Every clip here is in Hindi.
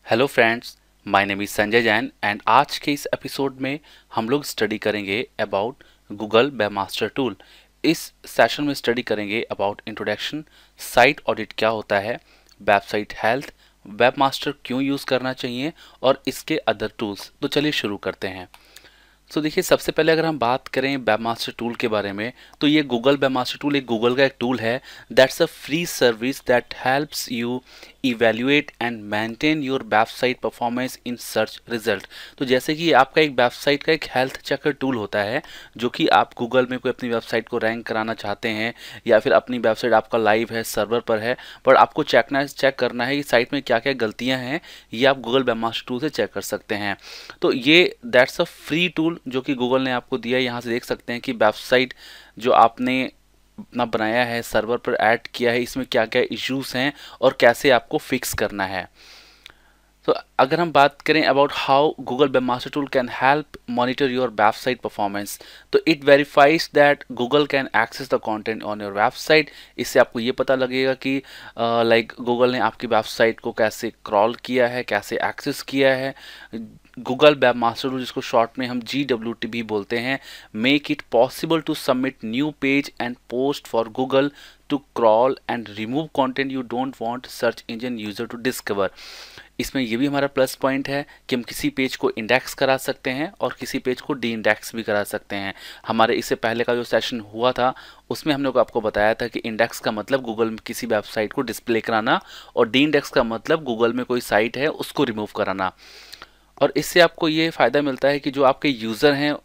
Hello friends, my name is Sanjay Jain and आज के इस एपिसोड में हम लोग स्टडी करेंगे अबाउट गूगल वेबमास्टर टूल। इस सेशन में स्टडी करेंगे अबाउट इंट्रोडक्शन, साइट ऑडिट क्या होता है, वेबसाइट हेल्थ, वेबमास्टर क्यों यूज़ करना चाहिए और इसके अदर टूल्स। तो चलिए शुरू करते हैं। देखिए, सबसे पहले अगर हम बात करें वेबमास्टर टूल के बारे में, तो ये गूगल वेबमास्टर टूल एक गूगल का एक टूल है that's a free service that helps you evaluate and maintain your website performance in search result. तो जैसे कि आपका एक वेबसाइट का एक हेल्थ चेकर टूल होता है, जो कि आप गूगल में कोई अपनी वेबसाइट को रैंक कराना चाहते हैं या फिर अपनी वेबसाइट आपका लाइव है, सर्वर पर है, पर आपको चेक करना है कि साइट में क्या क्या गलतियाँ हैं, ये आप गूगल वेबमास्टर टूल से चेक कर सकते हैं। तो ये दैट्स अ फ्री टूल जो कि गूगल ने आपको दिया है। यहाँ से देख सकते हैं कि वेबसाइट जो आपने अपना बनाया है, सर्वर पर ऐड किया है, इसमें क्या क्या इश्यूज हैं और कैसे आपको फिक्स करना है। तो अगर हम बात करें about how Google webmaster tool can help monitor your website performance, तो it verifies that Google can access the content on your website. इससे आपको ये पता लगेगा कि गूगल ने आपकी वेबसाइट को कैसे क्रॉल किया है, कैसे एक्सेस किया है। गूगल वेबमास्टर टूल, जिसको शॉर्ट में हम GWT भी बोलते हैं, make it possible to submit new page and post for Google to crawl and remove content you don't want search engine user to discover. इसमें ये भी हमारा प्लस पॉइंट है कि हम किसी पेज को इंडेक्स करा सकते हैं और किसी पेज को डी इंडेक्स भी करा सकते हैं। हमारे इससे पहले का जो सेशन हुआ था उसमें हमने आपको बताया था कि इंडेक्स का मतलब गूगल में किसी वेबसाइट को डिस्प्ले कराना और डी इंडेक्स का मतलब गूगल में कोई साइट है उसको रिमूव कराना। और इससे आपको ये फ़ायदा मिलता है कि जो आपके यूज़र हैं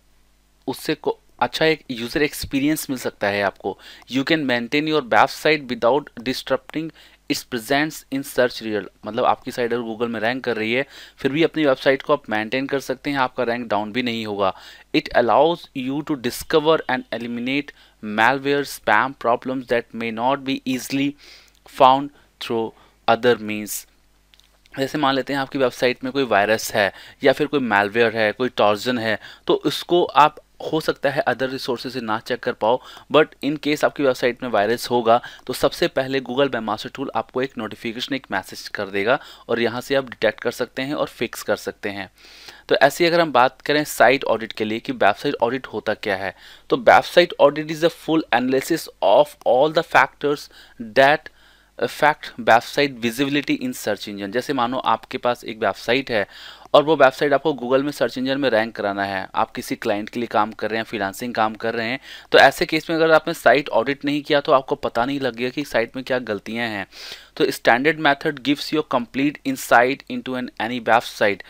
उससे को अच्छा एक यूज़र एक्सपीरियंस मिल सकता है आपको। You can maintain your website without disturbing it's presence in search result. मतलब आपकी साइट अगर गूगल में रैंक कर रही है, फिर भी अपनी वेबसाइट को आप मेंटेन कर सकते हैं, आपका रैंक डाउन भी नहीं होगा। It allows you to discover and eliminate malware spam problems that may not be easily found through other means। जैसे मान लेते हैं आपकी वेबसाइट में कोई वायरस है या फिर कोई मैलवेयर है, कोई टॉर्जन है, तो उसको आप हो सकता है अदर रिसोर्सेज से ना चेक कर पाओ, बट इन केस आपकी वेबसाइट में वायरस होगा तो सबसे पहले गूगल वेबमास्टर टूल आपको एक नोटिफिकेशन, एक मैसेज कर देगा और यहाँ से आप डिटेक्ट कर सकते हैं और फिक्स कर सकते हैं। तो ऐसी अगर हम बात करें साइट ऑडिट के लिए कि वेबसाइट ऑडिट होता क्या है, तो website audit is a full analysis of all the factors that affect website visibility in search engine. जैसे मानो आपके पास एक वेबसाइट है और वो वेबसाइट आपको गूगल में सर्च इंजन में रैंक कराना है, आप किसी क्लाइंट के लिए काम कर रहे हैं, फ्रीलांसिंग काम कर रहे हैं, तो ऐसे केस में अगर आपने साइट ऑडिट नहीं किया तो आपको पता नहीं लगेगा कि साइट में क्या गलतियां हैं। तो standard method gives you complete insight into any website,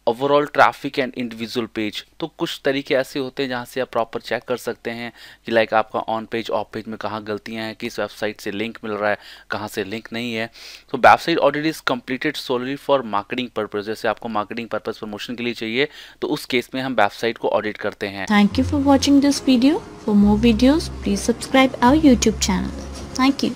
overall traffic and individual page. तो कुछ तरीके ऐसे होते हैं जहाँ से आप प्रॉपर चेक कर सकते हैं कि लाइक आपका ऑन पेज, ऑफ पेज में कहाँ गलतियाँ हैं, किस वेबसाइट से लिंक मिल रहा है, कहाँ से लिंक नहीं है। तो website audit is completed solely for marketing purpose. जैसे आपको मार्केटिंग पर्पज, प्रमोशन के लिए चाहिए, तो उस केस में हम वेबसाइट को ऑडिट करते हैं। Thank you for watching this video. For more videos please subscribe our YouTube channel. Thank you.